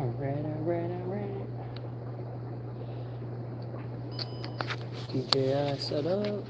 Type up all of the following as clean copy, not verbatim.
Alright. DJI set up.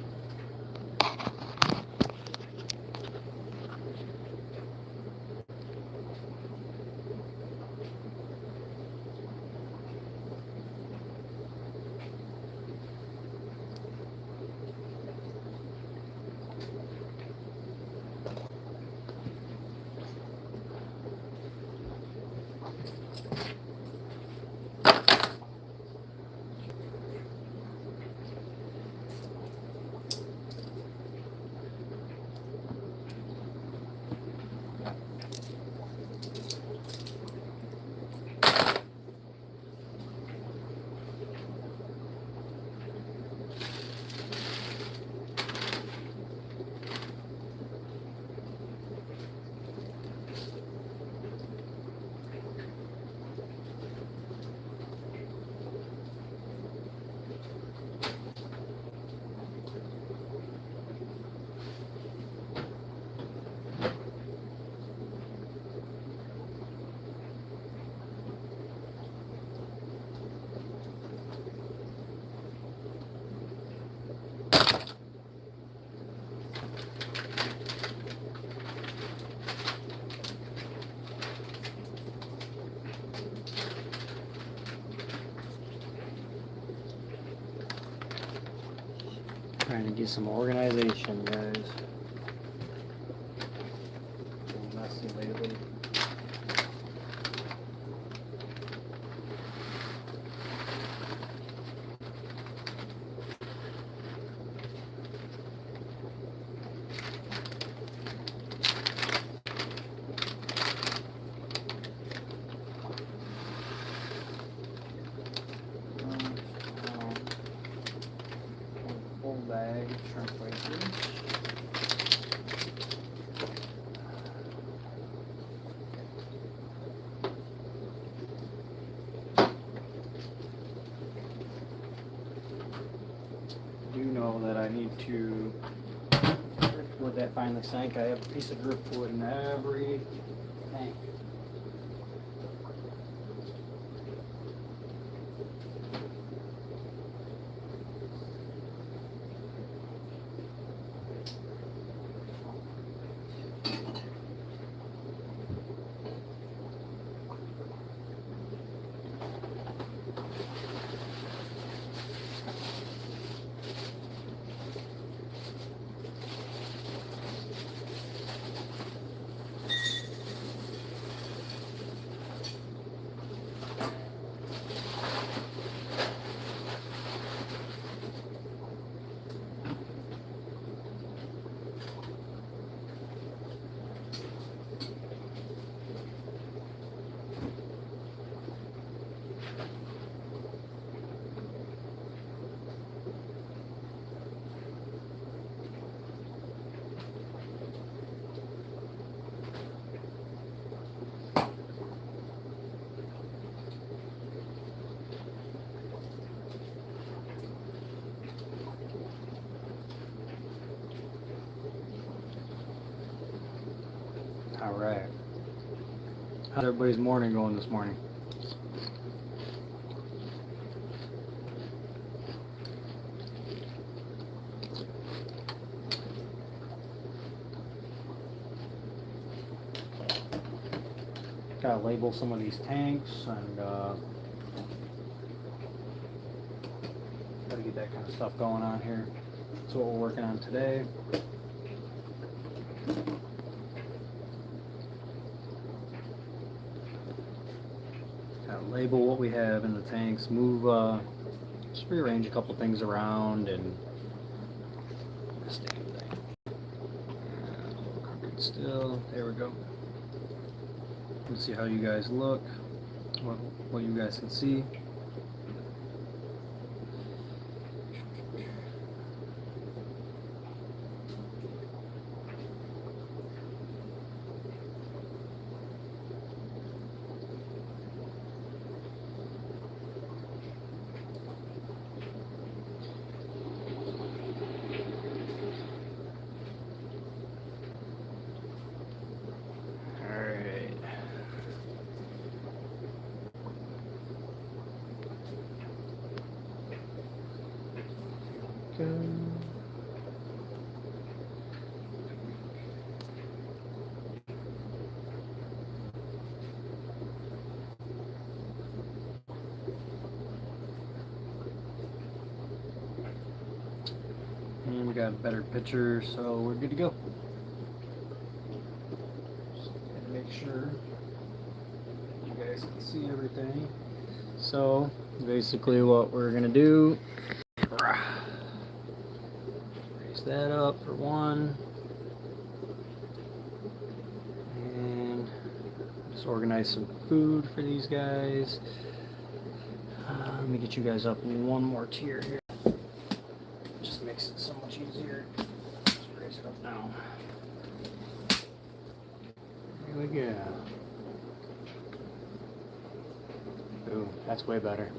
Trying to get some organization, guys. A little messy lately. Full bag, shrimp wafers. I do know that I need to driftwood that finally sank. I have a piece of driftwood in every tank. All right. How's everybody's morning going this morning? Gotta label some of these tanks and gotta get that kind of stuff going on here. That's what we're working on today. Label what we have in the tanks, move, just rearrange a couple things around and this damn thing. Crooked still, there we go. Let's see how you guys look, what you guys can see. go. And we got a better picture, so we're good to go. Just gotta make sure you guys can see everything. So basically what we're gonna do, raise that up for one, and just organize some food for these guys. Let me get you guys up one more tier here. Just makes it so much easier. Let's raise it up now. Here we go. Ooh, that's way better.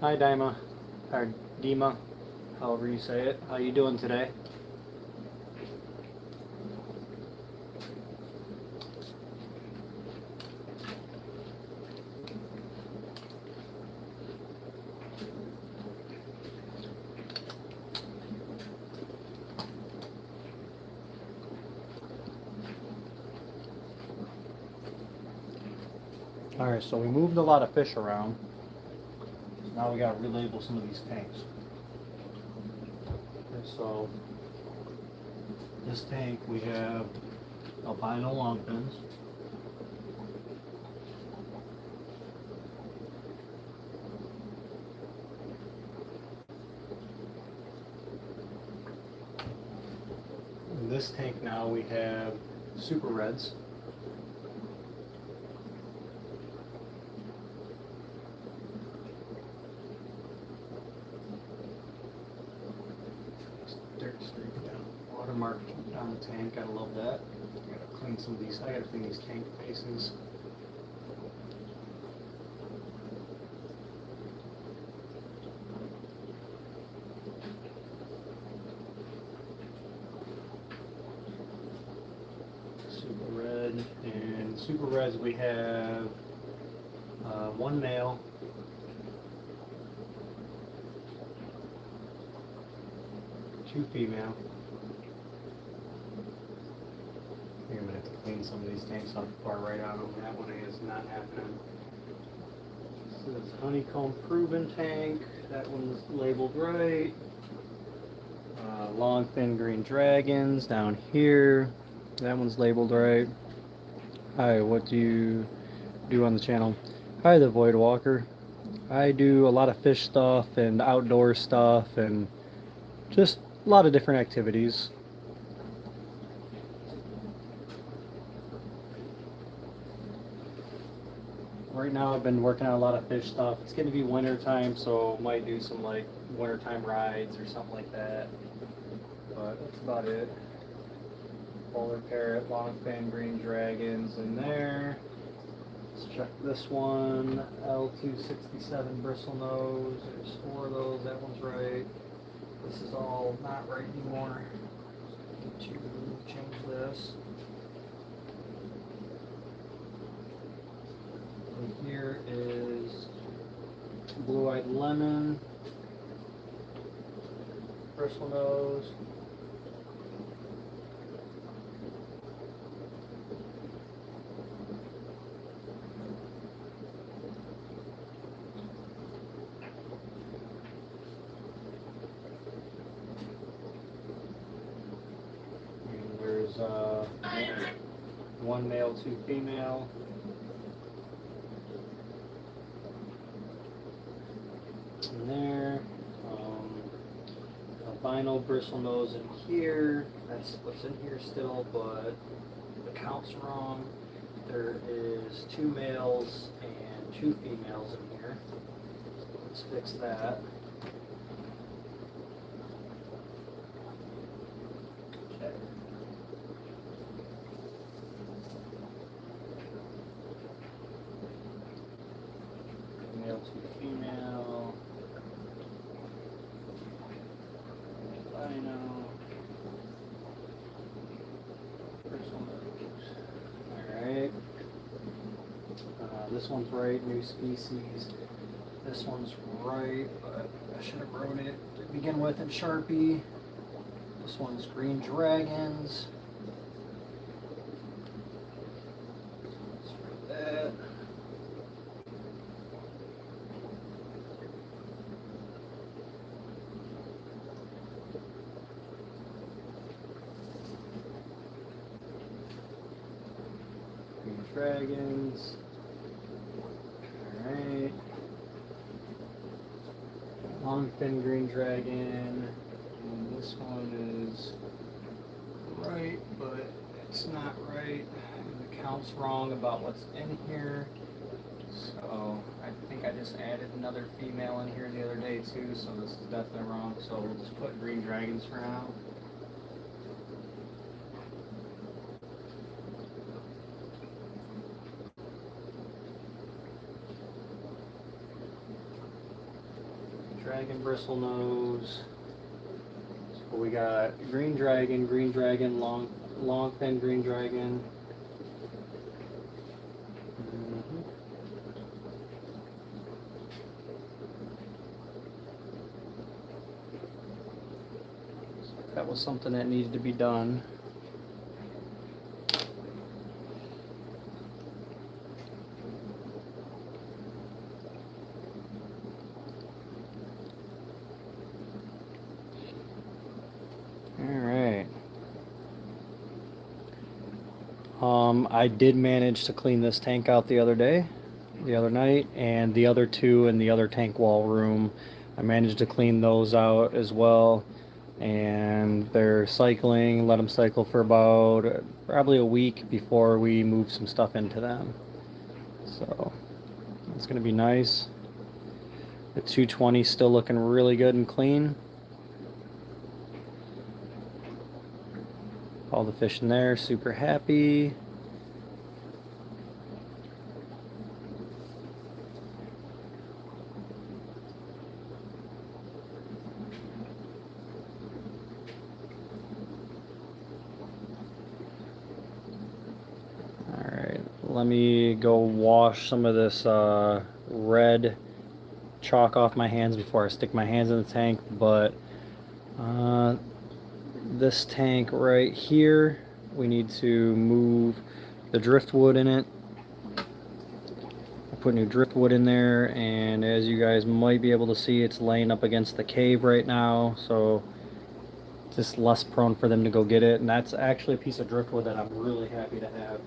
Hi Dima, or Dima, however you say it. How you doing today? Alright, so we moved a lot of fish around. So now we gotta relabel some of these tanks. And so, this tank we have albino longfins. In this tank now we have super reds. Dirt streak down, watermark down the tank. Gotta love that. Gotta clean some of these. I gotta clean these tank faces. Super red, and super reds we have one male. Two female. I think I'm gonna have to clean some of these tanks off far right out of them. That one is not happening. This is honeycomb proven tank. That one's labeled right. Long thin green dragons down here. That one's labeled right. Hi, what do you do on the channel? Hi, the Void Walker. I do a lot of fish stuff and outdoor stuff and just a lot of different activities. Right now I've been working on a lot of fish stuff. It's going to be winter time, so might do some like wintertime rides or something like that. But that's about it. Polar parrot, longfin green dragons in there. Let's check this one. L267 bristlenose. There's 4 of those. That one's right. This is all not right anymore. Need to change this. And here is blue-eyed lemon, bristlenose. One male, 2 female. In there. Albino bristlenose in here. That's what's in here still, but the count's wrong. There is 2 males and 2 females in here. Let's fix that. Male to female, albino, alright, this one's right, new species. This one's right, but I should have wrote it to begin with in Sharpie. This one's green dragons. Let's write that. Green dragons. Alright. Long fin green dragon. And this one is right, but it's not right. And the count's wrong about what's in here. So I think I just added another female in here the other day too, so this is definitely wrong. So we'll just put green dragons for now. Dragon bristlenose. So we got green dragon, long fin green dragon. So that was something that needed to be done. I did manage to clean this tank out the other night, and the other two in the other tank wall room, I managed to clean those out as well. And they're cycling, let them cycle for about probably a week before we move some stuff into them. So it's going to be nice. The 220 still looking really good and clean. All the fish in there, super happy. Alright, let me go wash some of this red chalk off my hands before I stick my hands in the tank, but this tank right here, we need to move the driftwood in it. I put new driftwood in there, and as you guys might be able to see, it's laying up against the cave right now, so just less prone for them to go get it. And that's actually a piece of driftwood that I'm really happy to have.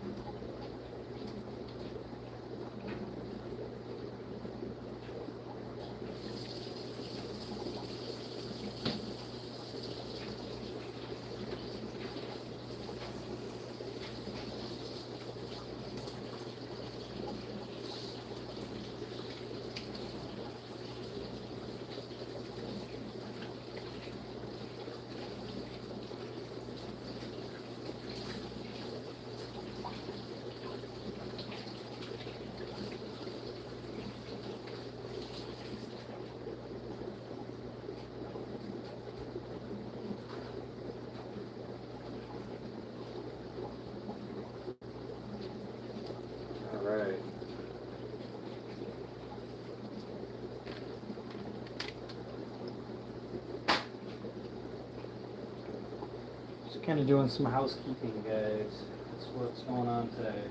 Alright. Just kind of doing some housekeeping, guys. That's what's going on today.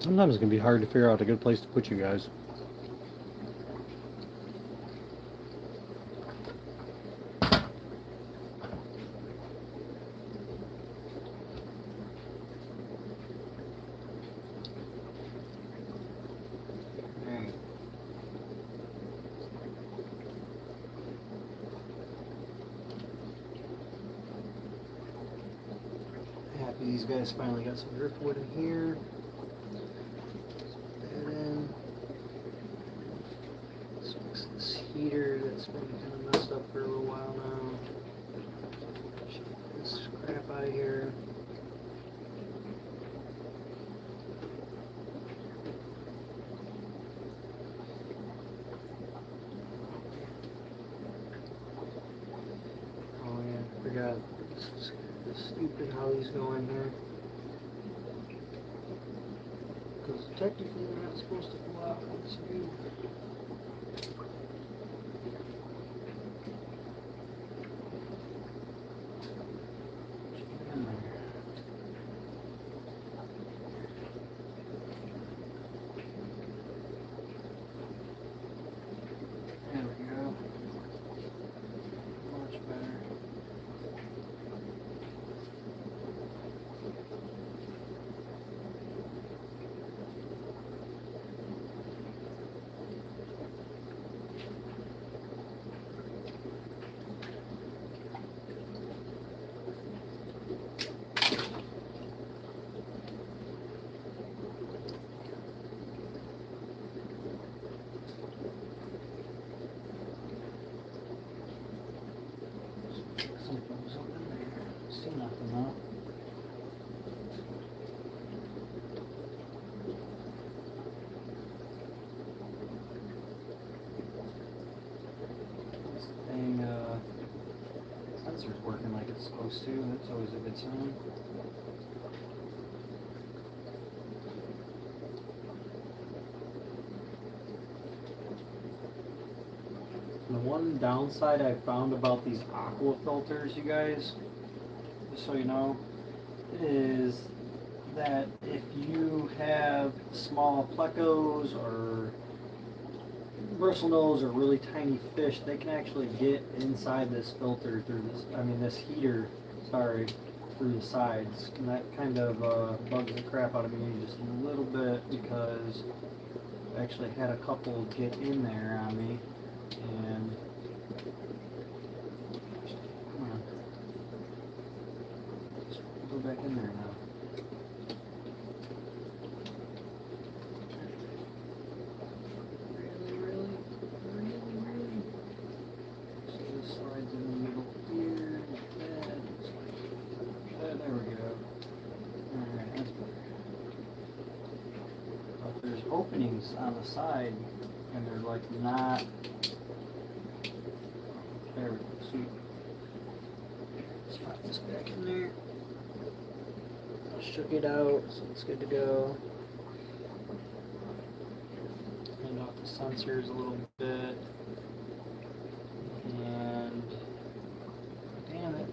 Sometimes it can be hard to figure out a good place to put you guys. Happy these guys finally got some driftwood in here. Put that in. Let's fix this heater that's been kind of messed up for a little while now. Get this crap out of here. Oh yeah, I forgot. This stupid how these go in here. Because technically they're not supposed to go out. Let's see. There we go. Much better. Something's up in there. See nothing though. This thing, sensor's working like it's supposed to. That's always a good sign. The one downside I found about these aqua filters, you guys, just so you know, is that if you have small plecos or bristlenose or really tiny fish, they can actually get inside this filter through this, this heater, sorry, through the sides. And that kind of bugs the crap out of me just a little bit, because I actually had a couple get in there on me. And come on, just go back in there now. Really? So this slides in the middle here, like that. There we go. Alright, that's better. But there's openings on the side, and they're like not. There we go, sweet. Let's pop this back in there. I shook it out, so it's good to go. Clean off the sensors a little bit. And damn it.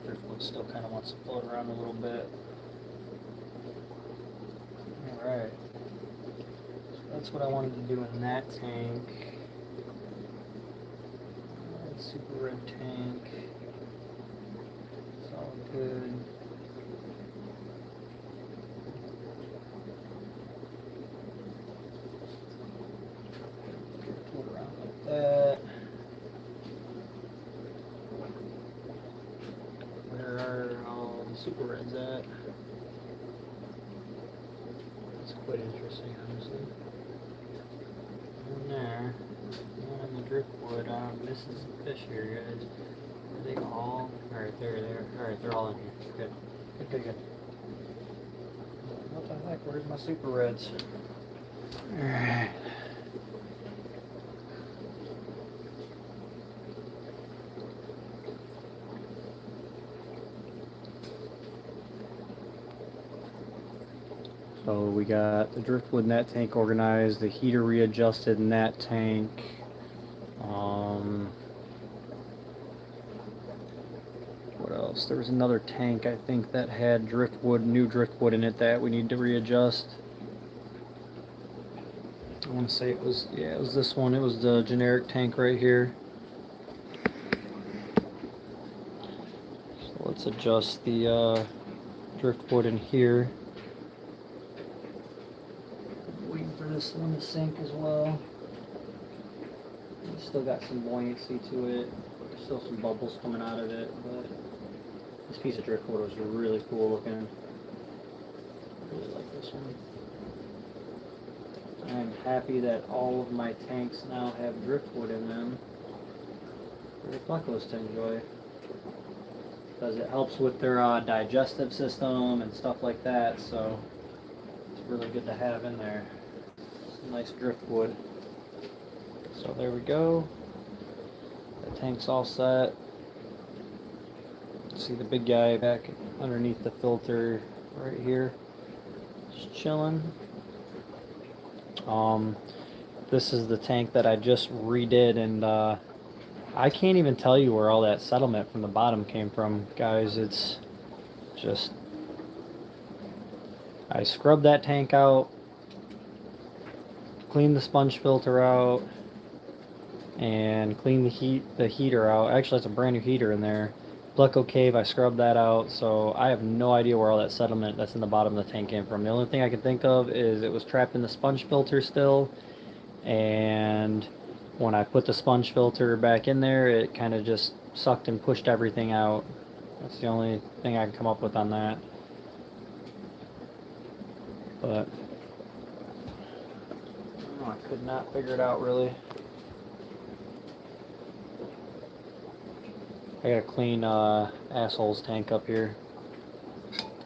Driftwood still kind of wants to float around a little bit. Alright. So that's what I wanted to do in that tank. Super red tank. It's all good. Float around like that. Where are all the super reds at? That's quite interesting, honestly. In there, and the driftwood. This is some fish here, guys. Are they all? Alright, there. Alright, they're all in here. Good. What the heck? Where's my super reds? Alright. So we got the driftwood in that tank organized, the heater readjusted in that tank. What else? There was another tank, I think, that had driftwood, new driftwood in it that we need to readjust. I want to say it was, yeah, it was this one. It was the generic tank right here. So let's adjust the driftwood in here. Waiting for this one to sink as well. It's still got some buoyancy to it. There's still some bubbles coming out of it, but this piece of driftwood was really cool looking. I really like this one. I'm happy that all of my tanks now have driftwood in them for the Plecos to enjoy, because it helps with their digestive system and stuff like that, so it's really good to have in there. Some nice driftwood. So there we go. The tank's all set. See the big guy back underneath the filter right here, just chilling. This is the tank that I just redid, and I can't even tell you where all that settlement from the bottom came from, guys. It's just, I scrubbed that tank out, cleaned the sponge filter out, and cleaned the heater out. Actually, it's a brand new heater in there. Pleco cave, I scrubbed that out, so I have no idea where all that sediment that's in the bottom of the tank came from. The only thing I can think of is it was trapped in the sponge filter still, and when I put the sponge filter back in there, it kind of just sucked and pushed everything out. That's the only thing I can come up with on that. But I could not figure it out really. I got a clean assholes tank up here.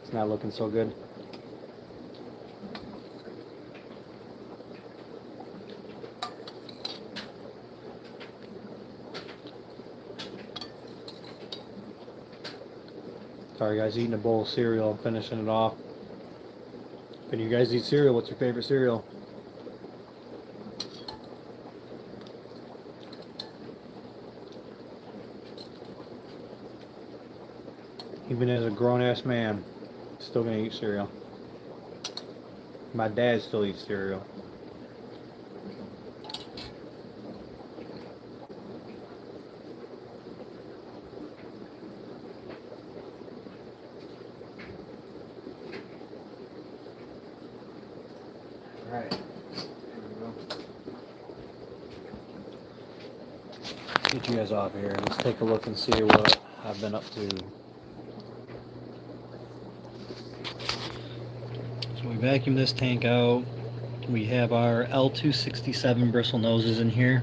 It's not looking so good. Sorry guys, eating a bowl of cereal, finishing it off. If any of you guys eat cereal, what's your favorite cereal? Even as a grown-ass man, still gonna eat cereal. My dad still eats cereal. Alright, there we go. Get you guys off here. Let's take a look and see what I've been up to. So we vacuumed this tank out. We have our L267 bristle noses in here.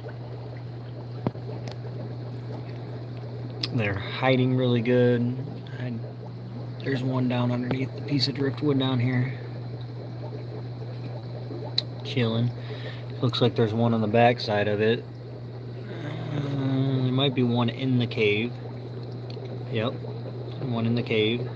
They're hiding really good. There's one down underneath the piece of driftwood down here. Chilling. Looks like there's one on the back side of it. There might be one in the cave. Yep, one in the cave.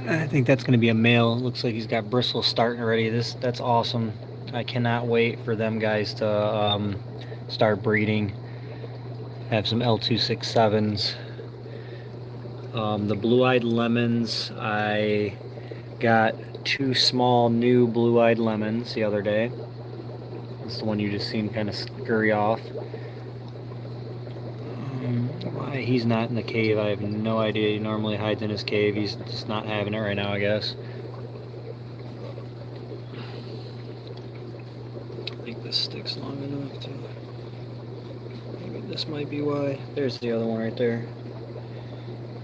I think that's going to be a male. Looks like he's got bristles starting already. That's awesome. I cannot wait for them guys to start breeding. Have some L267s. The blue-eyed lemons, I got 2 small new blue-eyed lemons the other day. That's the one you just seen kind of scurry off. Why he's not in the cave, I have no idea. He normally hides in his cave. He's just not having it right now, I guess. I think this sticks long enough to... Maybe this might be why. There's the other one right there.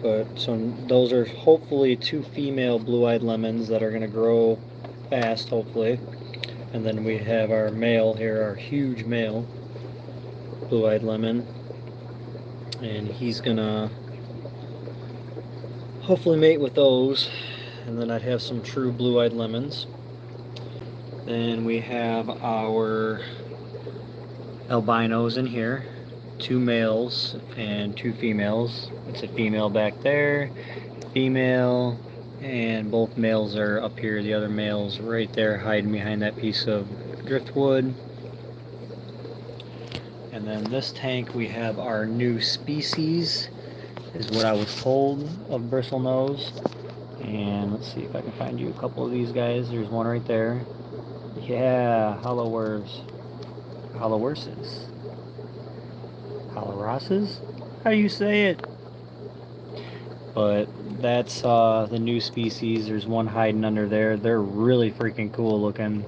But so those are hopefully 2 female blue-eyed lemons that are going to grow fast, hopefully. And then we have our male here, our huge male blue-eyed lemon. And he's gonna hopefully mate with those, and then I'd have some true blue-eyed lemons. Then we have our albinos in here, 2 males and 2 females. It's a female back there, female, and both males are up here. The other male's right there hiding behind that piece of driftwood. And then this tank we have our new species, is what I was told, of bristlenose. And let's see if I can find you a couple of these guys. There's one right there. Yeah, hollowers. Hollowerses. Hollorasses? How do you say it? But that's the new species. There's one hiding under there. They're really freaking cool looking.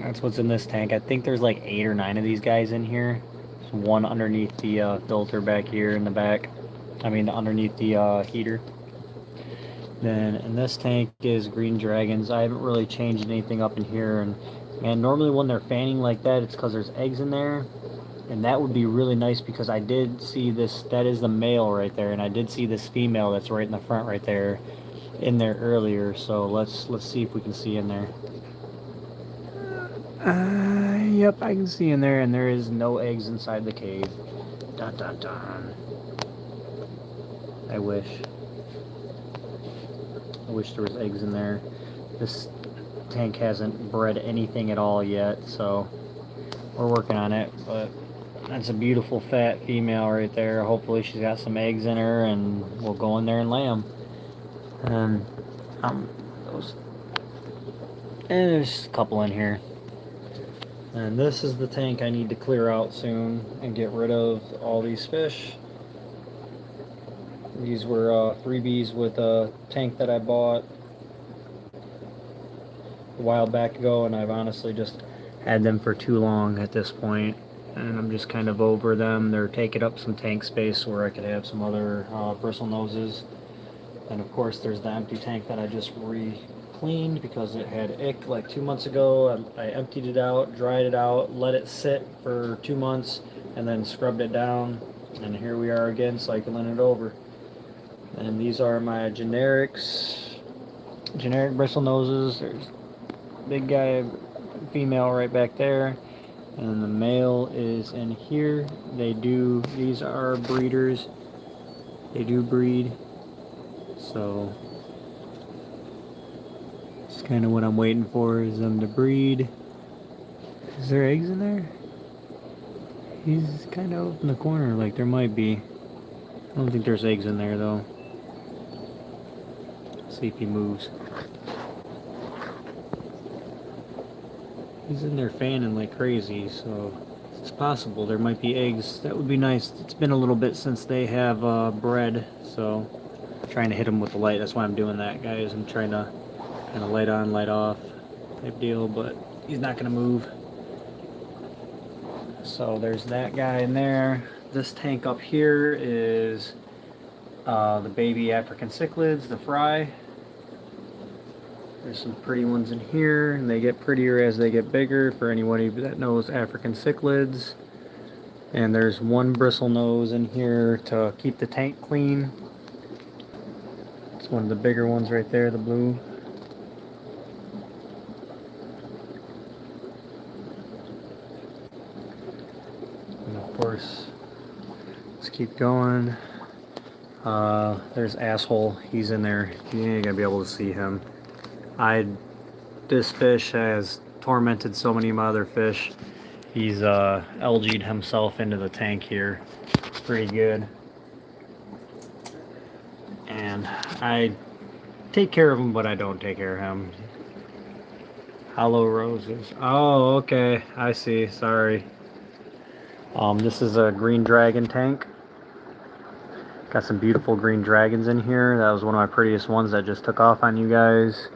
That's what's in this tank. I think there's like 8 or 9 of these guys in here. There's one underneath the filter back here in the back. I mean, underneath the heater. Then in this tank is green dragons. I haven't really changed anything up in here. And man, normally when they're fanning like that, it's because there's eggs in there. And that would be really nice because I did see this. That is the male right there. And I did see this female that's right in the front right there in there earlier. So let's see if we can see in there. Yep, I can see in there, and there is no eggs inside the cave. Dun dun dun. I wish there was eggs in there. This tank hasn't bred anything at all yet, so we're working on it. But that's a beautiful fat female right there. Hopefully she's got some eggs in her, and we'll go in there and lay them. And there's a couple in here. And this is the tank I need to clear out soon and get rid of all these fish. These were freebies with a tank that I bought a while back ago, and I've honestly just had them for too long at this point, and I'm just kind of over them. They're taking up some tank space where I could have some other bristlenoses. And of course there's the empty tank that I just cleaned because it had ick like 2 months ago. I emptied it out, dried it out, let it sit for 2 months, and then scrubbed it down. And here we are again, cycling it over. And these are my generic bristlenoses. There's big guy, female right back there, and the male is in here. These are breeders. They do breed. So it's kind of what I'm waiting for, is them to breed. Is there eggs in there? He's kind of up in the corner, like there might be. I don't think there's eggs in there though. Let's see if he moves. He's in there fanning like crazy, so it's possible there might be eggs. That would be nice. It's been a little bit since they have bred, so I'm trying to hit them with the light. That's why I'm doing that, guys. I'm trying to kind of light on, light off type deal, but he's not going to move. So there's that guy in there. This tank up here is the baby African cichlids, the fry. There's some pretty ones in here, and they get prettier as they get bigger, for anybody that knows African cichlids. And there's one bristlenose in here to keep the tank clean. It's one of the bigger ones right there, the blue. And of course, let's keep going. There's Asshole. He's in there. You ain't gonna be able to see him. This fish has tormented so many of my other fish. He's algaed himself into the tank here. It's pretty good. And I take care of him, but I don't take care of him. Hollow roses. Oh, okay. I see. Sorry. This is a green dragon tank. Got some beautiful green dragons in here. That was one of my prettiest ones that just took off on you guys.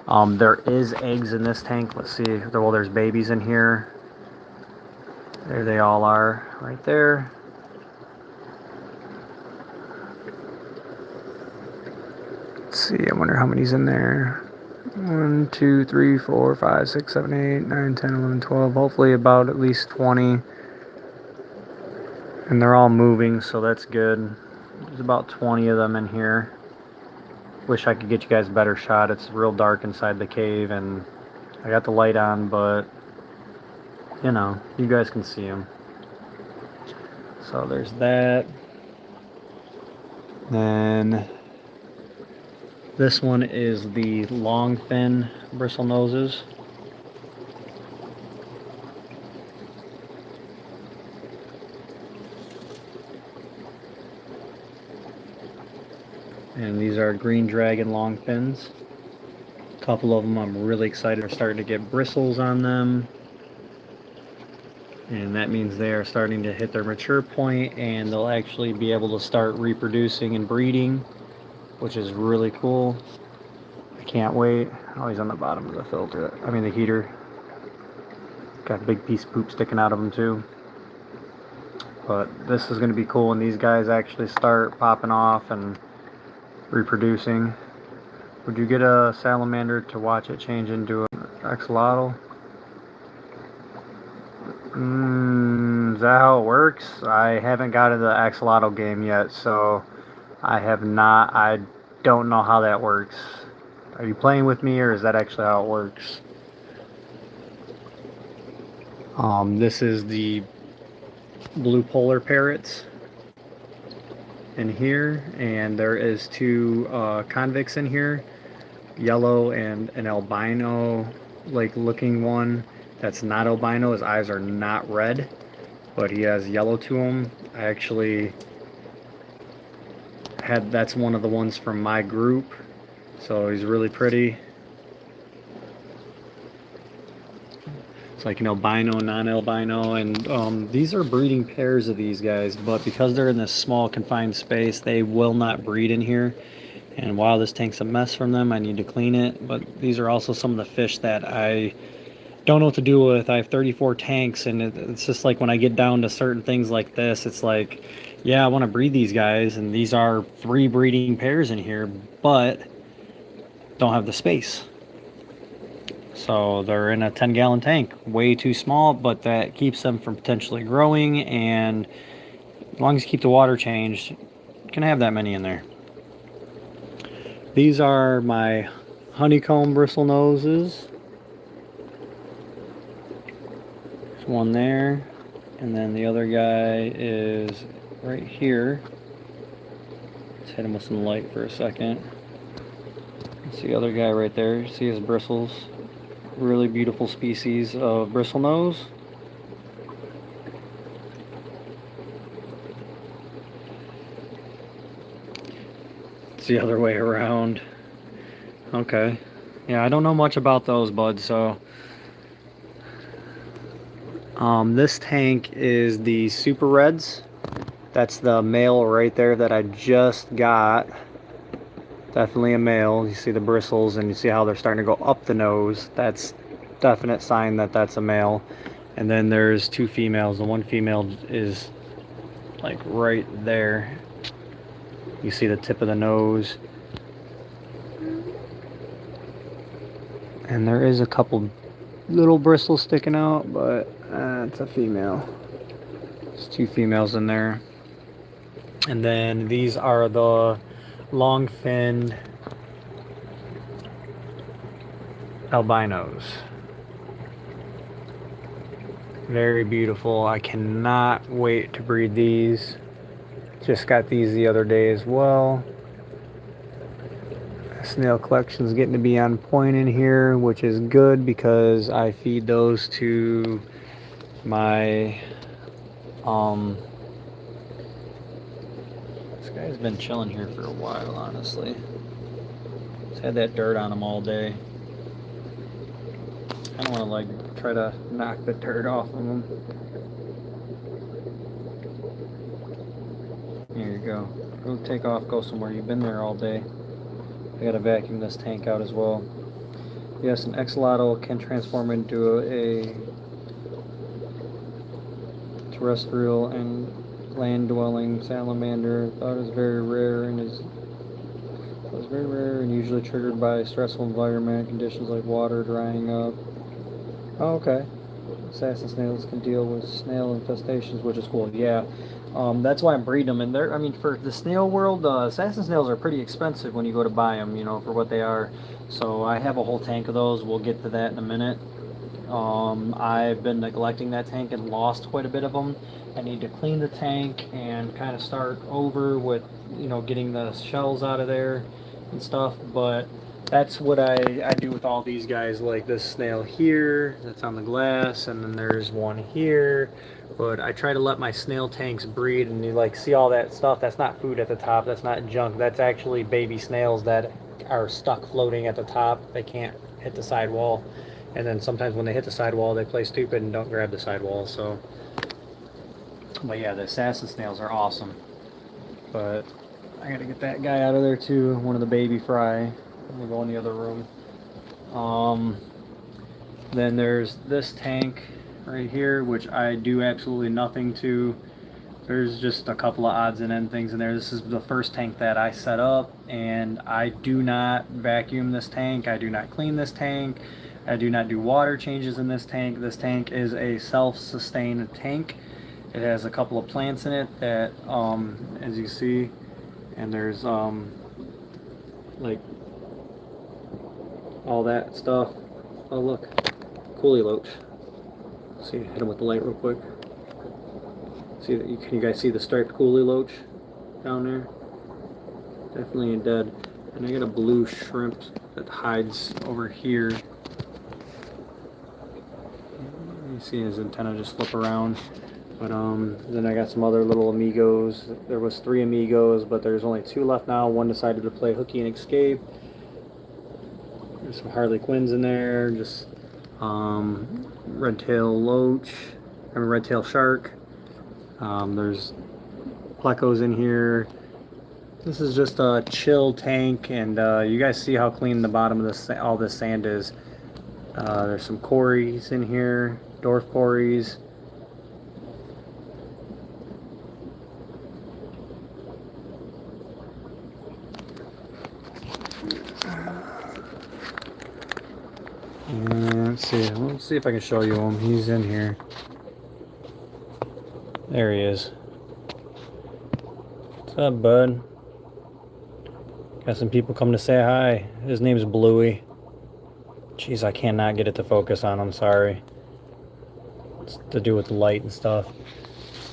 There is eggs in this tank. Let's see. Well, there's babies in here. There they all are, right there. Let's see. I wonder how many's in there. 1, 2, 3, 4, 5, 6, 7, 8, 9, 10, 11, 12. Hopefully about at least 20. And they're all moving, so that's good. There's about 20 of them in here. Wish I could get you guys a better shot. It's real dark inside the cave, and I got the light on, but you know, you guys can see them. So there's that. Then This one is the long fin bristle noses. And these are green dragon long fins. A couple of them I'm really excited are starting to get bristles on them. And that means they are starting to hit their mature point and they'll actually be able to start reproducing and breeding, which is really cool. I can't wait. Oh, he's on the bottom of the filter. I mean the heater. Got a big piece of poop sticking out of them too. But this is going to be cool when these guys actually start popping off and reproducing. Would you get a salamander to watch it change into an axolotl? Is that how it works? I haven't got to the axolotl game yet, so I have not. I don't know how that works. Are you playing with me, or is that actually how it works? This is the blue polar parrots in here, and there is two convicts in here, yellow and an albino like looking one that's not albino. His eyes are not red, but he has yellow to him. I actually had, that's one of the ones from my group, so he's really pretty. It's like an albino, non-albino, and these are breeding pairs of these guys, but because they're in this small confined space, they will not breed in here. And while this tank's a mess from them, I need to clean it. But these are also some of the fish that I don't know what to do with. I have 34 tanks, and it's just like when I get down to certain things like this, it's like, yeah, I want to breed these guys, and these are 3 breeding pairs in here, but don't have the space. So they're in a 10-gallon tank, way too small, but that keeps them from potentially growing, and as long as you keep the water changed, you can have that many in there. These are my honeycomb bristle noses. There's one there, and then the other guy is right here. Let's hit him with some light for a second. See the other guy right there, see his bristles? Really beautiful species of bristle nose. It's the other way around. Okay. Yeah, I don't know much about those buds, so this tank is the Super Reds. That's the male right there that I just got. Definitely a male. You see the bristles and you see how they're starting to go up the nose. That's definite sign that that's a male. And then there's 2 females. The one female is like right there. You see the tip of the nose. And there is a couple little bristles sticking out, but it's a female. There's 2 females in there. And then these are the long-finned albinos. Very beautiful. I cannot wait to breed these. Just got these the other day as well. Snail collection's getting to be on point in here, which is good because I feed those to my this guy's been chilling here for a while, honestly. He's had that dirt on him all day. I don't want to like try to knock the dirt off of him. Here you go. Go take off, go somewhere. You've been there all day. I gotta vacuum this tank out as well. Yes, an axolotl can transform into a terrestrial and land-dwelling salamander. Thought is very rare and usually triggered by stressful environment conditions like water drying up. Oh, okay. Assassin snails can deal with snail infestations, which is cool. Yeah. That's why I'm breeding them, and they're, I mean, for the snail world, assassin snails are pretty expensive when you go to buy them, you know, for what they are. So I have a whole tank of those. We'll get to that in a minute. I've been neglecting that tank and lost quite a bit of them. I need to clean the tank and kind of start over with, you know, getting the shells out of there and stuff, but that's what I do with all these guys. Like this snail here that's on the glass, and then there's one here. But I try to let my snail tanks breed, and you like see all that stuff. That's not food at the top. That's not junk. That's actually baby snails that are stuck floating at the top. They can't hit the sidewall, and then sometimes when they hit the sidewall, they play stupid and don't grab the sidewall. So, but yeah, the assassin snails are awesome. But I gotta get that guy out of there too. One of the baby fry. I'm gonna go in the other room. Then there's this tank right here, which I do absolutely nothing to. There's just a couple of odds and end things in there. This is the first tank that I set up, and I do not vacuum this tank. I do not clean this tank. I do not do water changes in this tank. This tank is a self-sustained tank. It has a couple of plants in it that, as you see, and there's like all that stuff. Oh look, coolie loach. Let's see, hit him with the light real quick. See that? Can you guys see the striped coolie loach down there? Definitely dead. And I got a blue shrimp that hides over here. You see his antenna just flip around. But then I got some other little amigos. There was 3 amigos, but there's only 2 left now. One decided to play hooky and escape. There's some Harley Quinns in there. Just red-tail loach, red-tail shark. There's Plecos in here. This is just a chill tank, and you guys see how clean the bottom of this, all this sand is. There's some cories in here, dwarf cories. And let's see if I can show you him. He's in here. There he is. What's up, bud? Got some people coming to say hi. His name's Bluey. Jeez, I cannot get it to focus on. I'm sorry. It's to do with the light and stuff.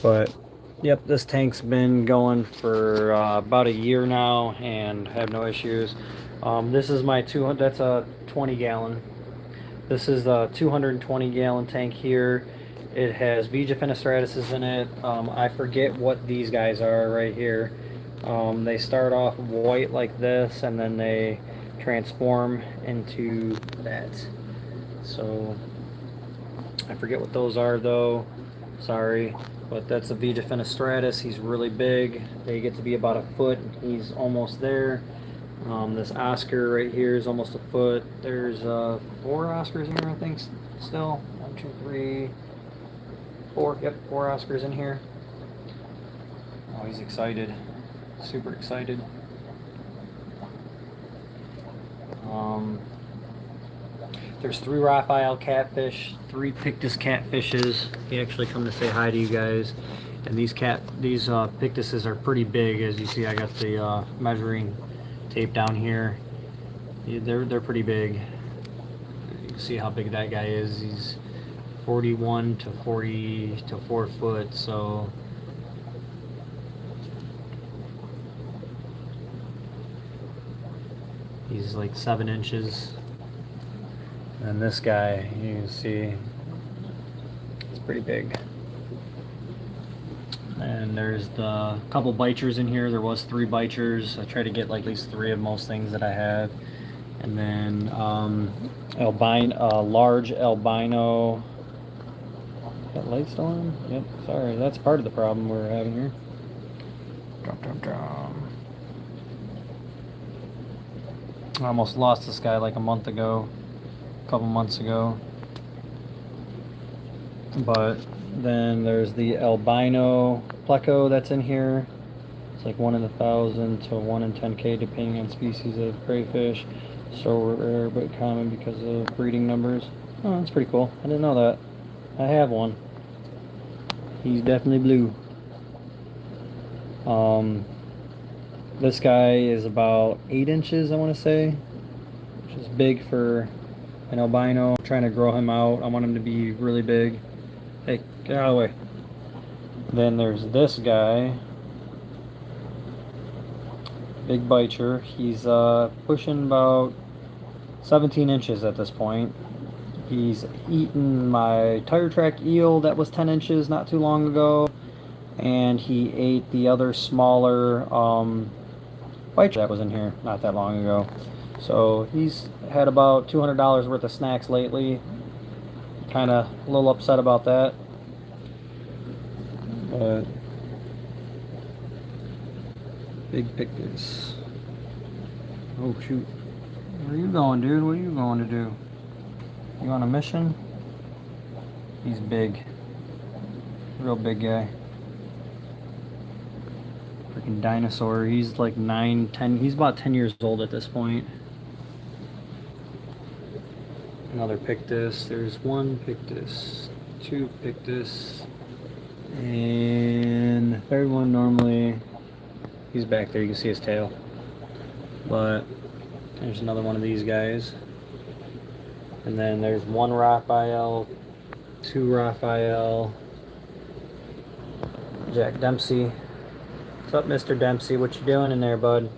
But yep, this tank's been going for about a year now, and have no issues. This is my 200. That's a 20-gallon. This is a 220-gallon tank here. It has Vija fenestratus in it. I forget what these guys are right here. They start off white like this, and then they transform into that. So I forget what those are though. Sorry, but that's a Vija fenestratus. He's really big. They get to be about a foot. He's almost there. This Oscar right here is almost a foot. There's 4 Oscars in here, I think, still. 1, 2, 3, 4. Yep, 4 Oscars in here. Oh, he's excited. Super excited. There's 3 Raphael catfish, 3 Pictus catfishes. He actually come to say hi to you guys. And these Pictuses are pretty big, as you see. I got the measuring tape down here. They're pretty big. You can see how big that guy is. He's 41 to 40 to 4 foot. So he's like 7 inches. And this guy, you can see, it's pretty big. And there's the couple bichers in here. There was 3 bichers. I try to get like at least 3 of most things that I have. And then large albino. That light still on? Yep. Sorry, that's part of the problem we're having here. I almost lost this guy like a month ago, a couple months ago. But then there's the albino Pleco that's in here. It's like 1 in 1,000 to 1 in 10K depending on species of crayfish. So rare but common because of breeding numbers. Oh, that's pretty cool. I didn't know that. I have one. He's definitely blue. This guy is about 8 inches, I want to say, which is big for an albino. I'm trying to grow him out. I want him to be really big. Hey, get out of the way. Then there's this guy. Big bicher. He's pushing about 17 inches at this point. He's eaten my tire track eel that was 10 inches not too long ago, and he ate the other smaller bicher that was in here not that long ago. So he's had about $200 worth of snacks lately. Kind of a little upset about that, but big pictures. Oh shoot. Where are you going, dude? What are you going to do? You on a mission? He's big. Real big guy. Freaking dinosaur. He's like 9, 10. He's about 10 years old at this point. Another pictus. There's one pictus. Two pictus. And third one normally. He's back there. You can see his tail. But there's another one of these guys. And then there's one Raphael, two Raphael, Jack Dempsey. What's up, Mr. Dempsey? What you doing in there, bud?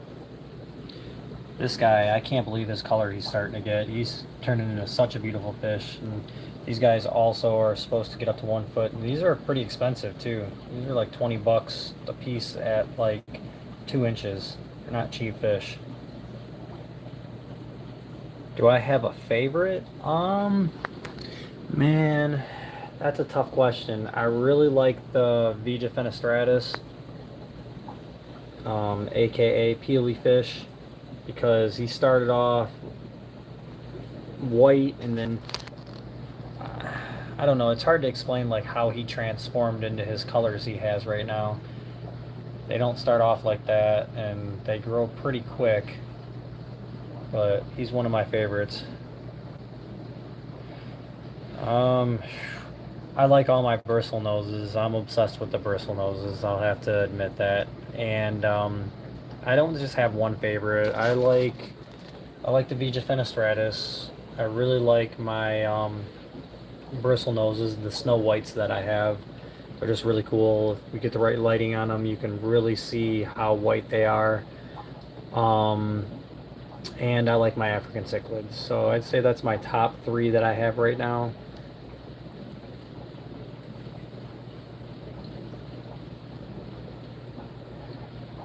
This guy, I can't believe his color he's starting to get. He's turning into such a beautiful fish. And these guys also are supposed to get up to 1 foot. And these are pretty expensive too. These are like 20 bucks a piece at like 2 inches. They're not cheap fish. Do I have a favorite? Man, that's a tough question. I really like the Vija fenestratus, aka peely fish, because he started off white and then I don't know, it's hard to explain like how he transformed into his colors he has right now. They don't start off like that and they grow pretty quick, but he's one of my favorites. I like all my bristle noses. I'm obsessed with the bristle noses, I'll have to admit that. And I don't just have one favorite. I like the Vija fenestratus. I really like my bristle noses, the snow whites that I have. They're just really cool. If we get the right lighting on them, you can really see how white they are. And I like my African cichlids. So I'd say that's my top 3 that I have right now.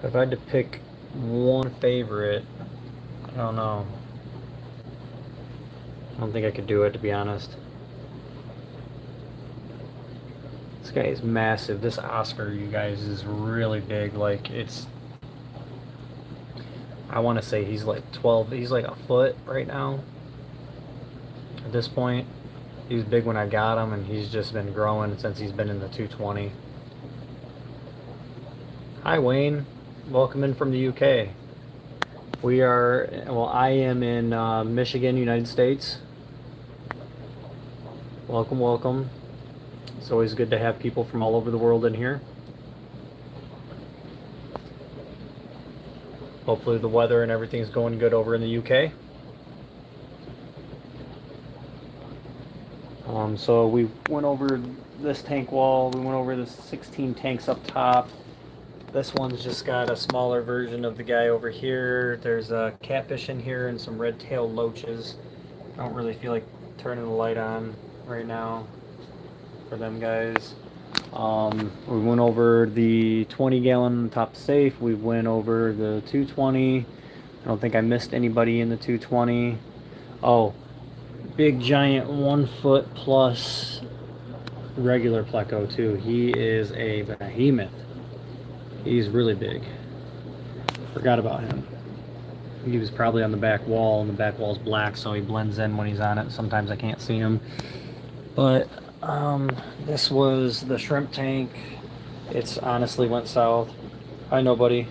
If I had to pick one favorite, I don't know. I don't think I could do it, to be honest. This guy is massive. This Oscar, you guys, is really big. Like, it's... I want to say he's like 12. He's like a foot right now. At this point. He was big when I got him, and he's just been growing since he's been in the 220. Hi, Wayne. Welcome in from the UK. We are, well, I am in Michigan, United States. Welcome, welcome. It's always good to have people from all over the world in here. Hopefully the weather and everything's going good over in the UK. So we went over this tank wall. We went over the 16 tanks up top. This one's just got a smaller version of the guy over here. There's a catfish in here and some red-tailed loaches. I don't really feel like turning the light on right now for them guys. We went over the 20-gallon top safe. We went over the 220. I don't think I missed anybody in the 220. Oh, big giant 1 foot plus regular Pleco too. He is a behemoth. He's really big. Forgot about him. He was probably on the back wall, and the back wall's black, so he blends in when he's on it. Sometimes I can't see him. But this was the shrimp tank. It's honestly went south. Hi, nobody.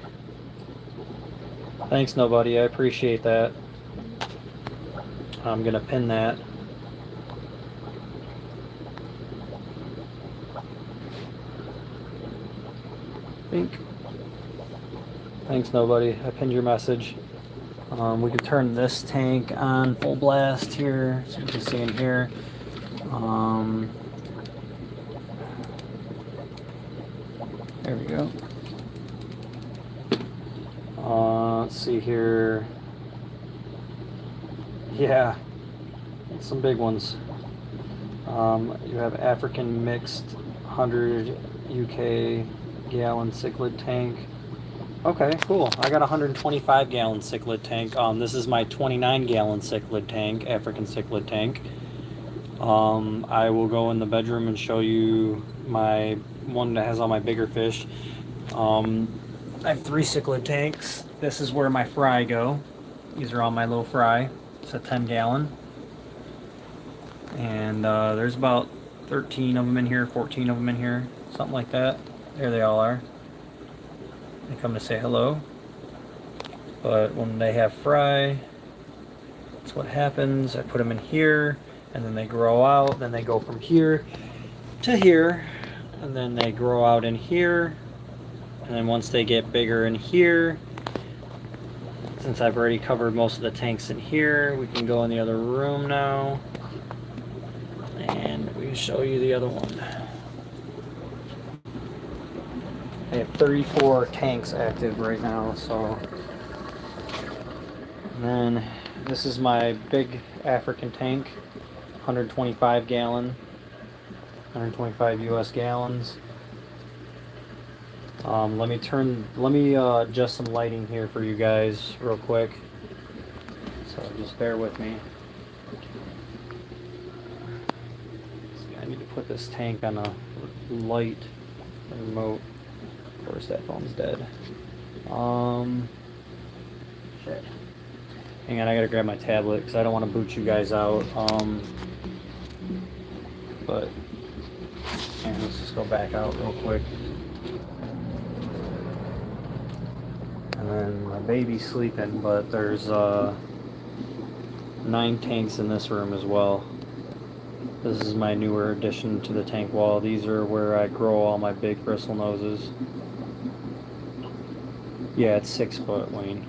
Thanks, nobody. I appreciate that. I'm gonna pin that. Thanks, nobody. I pinned your message. We can turn this tank on full blast here, so you can see in here. There we go. Let's see here. Yeah, some big ones. You have African mixed 100 UK gallon cichlid tank. Okay, cool. I got a 125 gallon cichlid tank. This is my 29 gallon cichlid tank, African cichlid tank. I will go in the bedroom and show you my one that has all my bigger fish. I have 3 cichlid tanks. This is where my fry go. These are all my little fry. It's a 10 gallon. And there's about 13 of them in here, 14 of them in here, something like that. There they all are. They come to say hello. But when they have fry, that's what happens. I put them in here, and then they grow out. Then they go from here to here, and then they grow out in here. And then once they get bigger in here, since I've already covered most of the tanks in here, we can go in the other room now. And we can show you the other one. I have 34 tanks active right now, so. And then this is my big African tank, 125 gallon, 125 US gallons. Let me adjust some lighting here for you guys real quick. So just bear with me. I need to put this tank on a light remote. Of course, that phone's dead. Shit. Hang on, I gotta grab my tablet because I don't want to boot you guys out. But let's just go back out real quick. And then my baby's sleeping, but there's 9 tanks in this room as well. This is my newer addition to the tank wall. These are where I grow all my big bristle noses. Yeah, it's 6 foot, Wayne.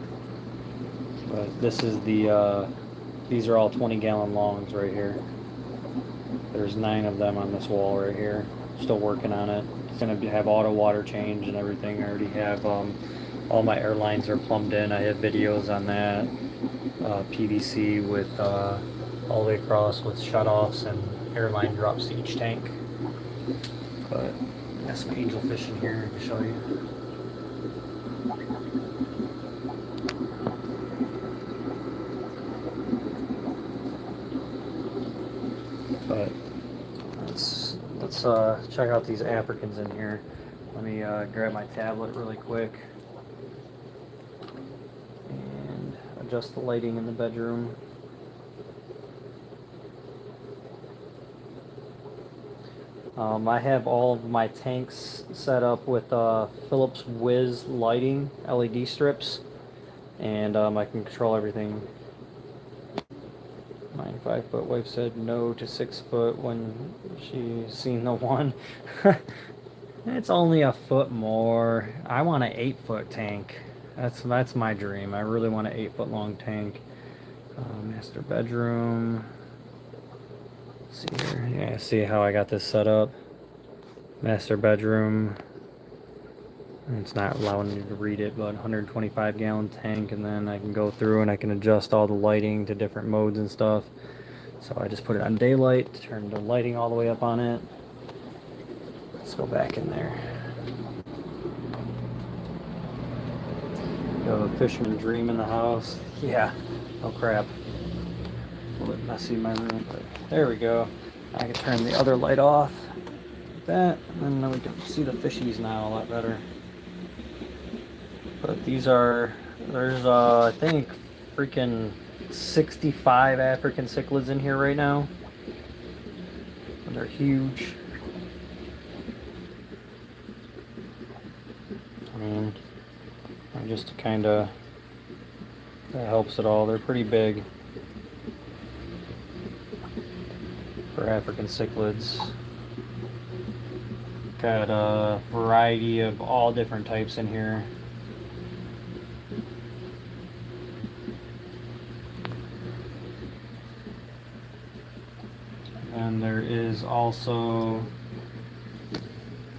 But this is the, these are all 20 gallon longs right here. There's 9 of them on this wall right here. Still working on it. It's going to have auto water change and everything. I already have, all my air lines are plumbed in. I have videos on that. PVC with, all the way across with shutoffs and airline drops to each tank. But I got some angelfish in here to show you. But let's check out these Africans in here. Let me grab my tablet really quick and adjust the lighting in the bedroom. I have all of my tanks set up with Philips Whiz lighting, LED strips, and I can control everything. My 5 foot wife said no to 6 foot when she seen the one. It's only a foot more. I want an 8 foot tank. That's my dream. I really want an 8 foot long tank. Master bedroom. See here. Yeah, see how I got this set up. Master bedroom. It's not allowing me to read it, but 125 gallon tank, and then I can go through and I can adjust all the lighting to different modes and stuff. So I just put it on daylight, turn the lighting all the way up on it. Let's go back in there. You have a fisherman dream in the house. Yeah. Oh crap. A little bit messy in my room, but there we go. I can turn the other light off like that, and then we can see the fishies now a lot better. But these are, there's I think freaking 65 African cichlids in here right now. And they're huge. I mean, just to kind of, that helps it all. They're pretty big for African cichlids. Got a variety of all different types in here. And there is also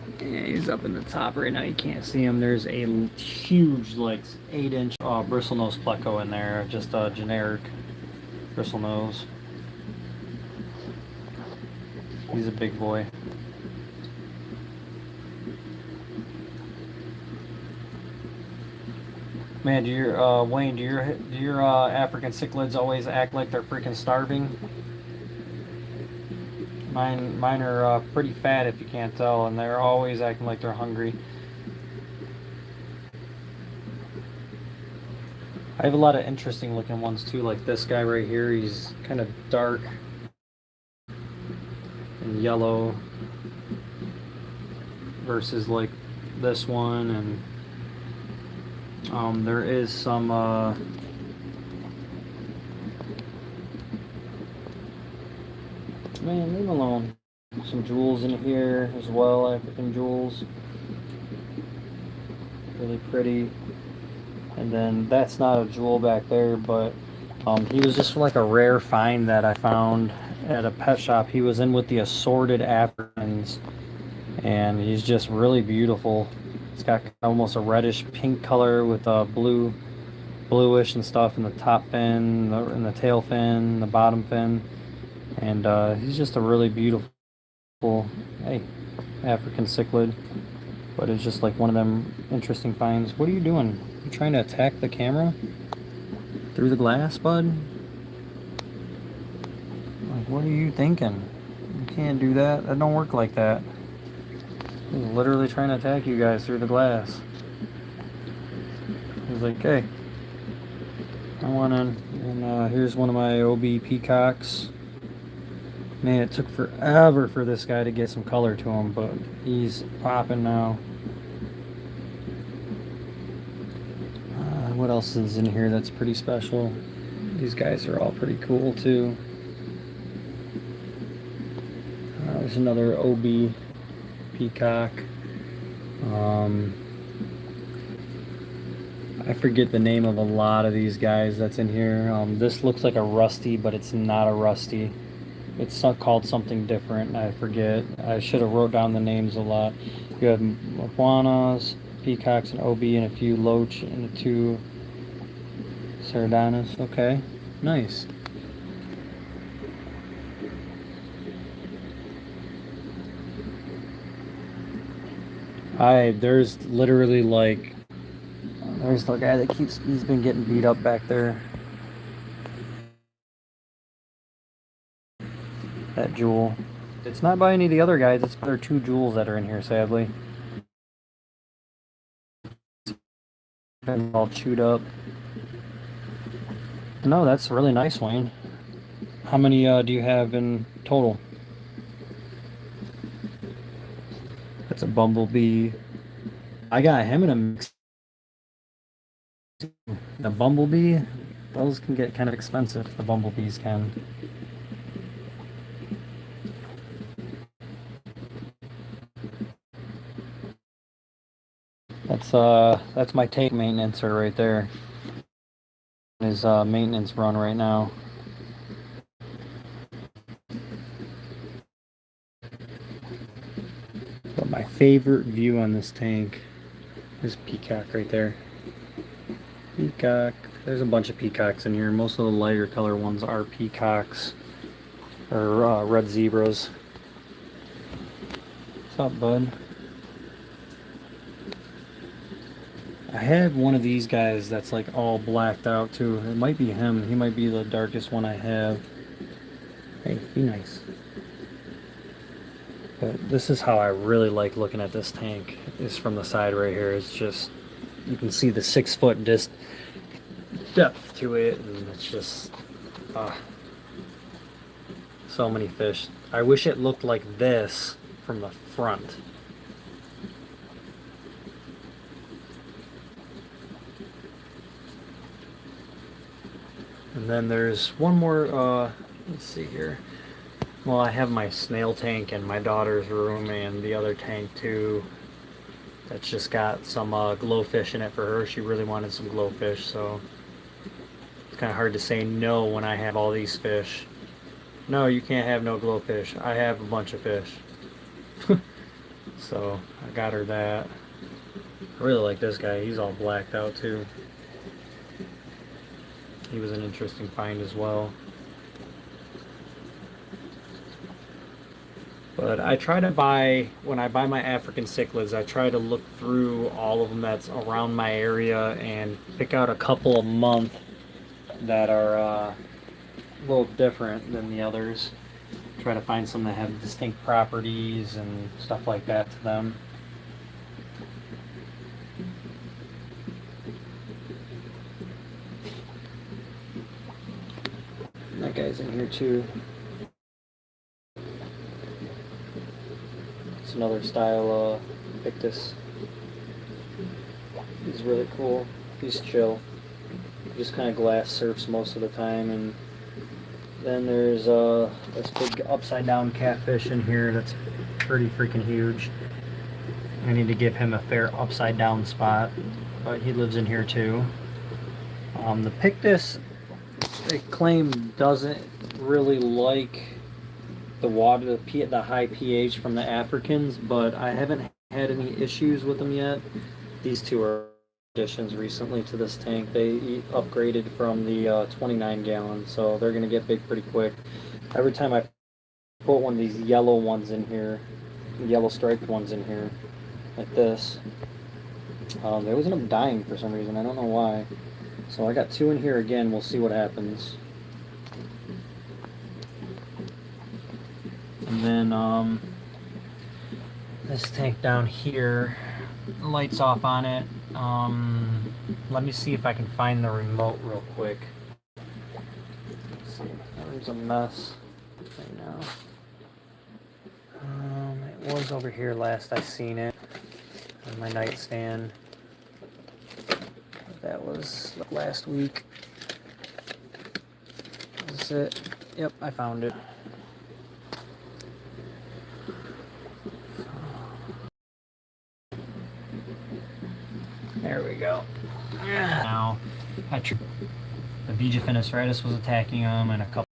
a Yeah, he's up in the top right now. You can't see him. There's a huge, like 8-inch bristlenose Pleco in there. Just a generic bristlenose. He's a big boy. Man, do your Wayne? Do your African cichlids always act like they're freaking starving? Mine are pretty fat if you can't tell, and they're always acting like they're hungry. I have a lot of interesting looking ones too, like this guy right here. He's kind of dark and yellow versus like this one, and there is some man, leave him alone. Some jewels in here as well, African jewels. Really pretty. And then that's not a jewel back there, but he was just like a rare find that I found at a pet shop. He was in with the assorted Africans, and he's just really beautiful. It's got almost a reddish pink color with a bluish and stuff in the top fin, in the tail fin, the bottom fin, and he's just a really beautiful, hey, African cichlid. But it's just like one of them interesting finds. What are you doing? You trying to attack the camera through the glass, bud? Like, what are you thinking? You can't do that. That don't work like that. He's literally trying to attack you guys through the glass. He's like, hey, I want in. And here's one of my OB peacocks. Man, it took forever for this guy to get some color to him, but he's popping now. What else is in here that's pretty special? These guys are all pretty cool too. There's another OB peacock. I forget the name of a lot of these guys that's in here. This looks like a rusty, but it's not a rusty. It's called something different. I forget. I should have wrote down the names a lot. You have iguanas, peacocks, and OB, and a few loach, and 2 sardanus. Okay, nice. There's literally like, there's the guy that he's been getting beat up back there. That jewel. It's not by any of the other guys, it's there are 2 jewels that are in here, sadly. All chewed up. No, that's really nice, Wayne. How many do you have in total? That's a bumblebee. I got him in a mix. The bumblebee, those can get kind of expensive. The bumblebees can. That's my tank maintenancer right there. His maintenance run right now. But my favorite view on this tank is peacock right there. Peacock. There's a bunch of peacocks in here. Most of the lighter color ones are peacocks or red zebras. What's up, bud? I have one of these guys that's like all blacked out too. It might be him. He might be the darkest one I have. Hey, be nice. But this is how I really like looking at this tank. Is from the side right here. It's just, you can see the 6-foot depth to it, and it's just so many fish. I wish it looked like this from the front. And then there's one more, let's see here. Well, I have my snail tank in my daughter's room, and the other tank too. That's just got some glowfish in it for her. She really wanted some glowfish, so it's kind of hard to say no when I have all these fish. No, you can't have no glowfish. I have a bunch of fish. So I got her that. I really like this guy. He's all blacked out too. He was an interesting find as well. But I try to buy, when I buy my African cichlids, I try to look through all of them that's around my area and pick out a couple a month that are a little different than the others. Try to find some that have distinct properties and stuff like that to them. That guy's in here too. It's another style Pictus. He's really cool. He's chill. He just kind of glass surfs most of the time. And then there's this big upside down catfish in here that's pretty freaking huge. I need to give him a fair upside down spot, but he lives in here too. The Pictus, they claim, doesn't really like the water, the high pH from the Africans, but I haven't had any issues with them yet. These two are additions recently to this tank. They upgraded from the 29 gallon, so they're going to get big pretty quick. Every time I put one of these yellow ones in here, yellow striped ones in here, like this, they always end up dying for some reason. I don't know why. So I got two in here again. We'll see what happens. And then this tank down here, the light's off on it. Let me see if I can find the remote real quick. Let's see. There's a mess right now. It was over here last I seen it on my nightstand. That was last week. Is it? Yep, I found it. There we go. Now, the Vijaphinus was attacking him, and a couple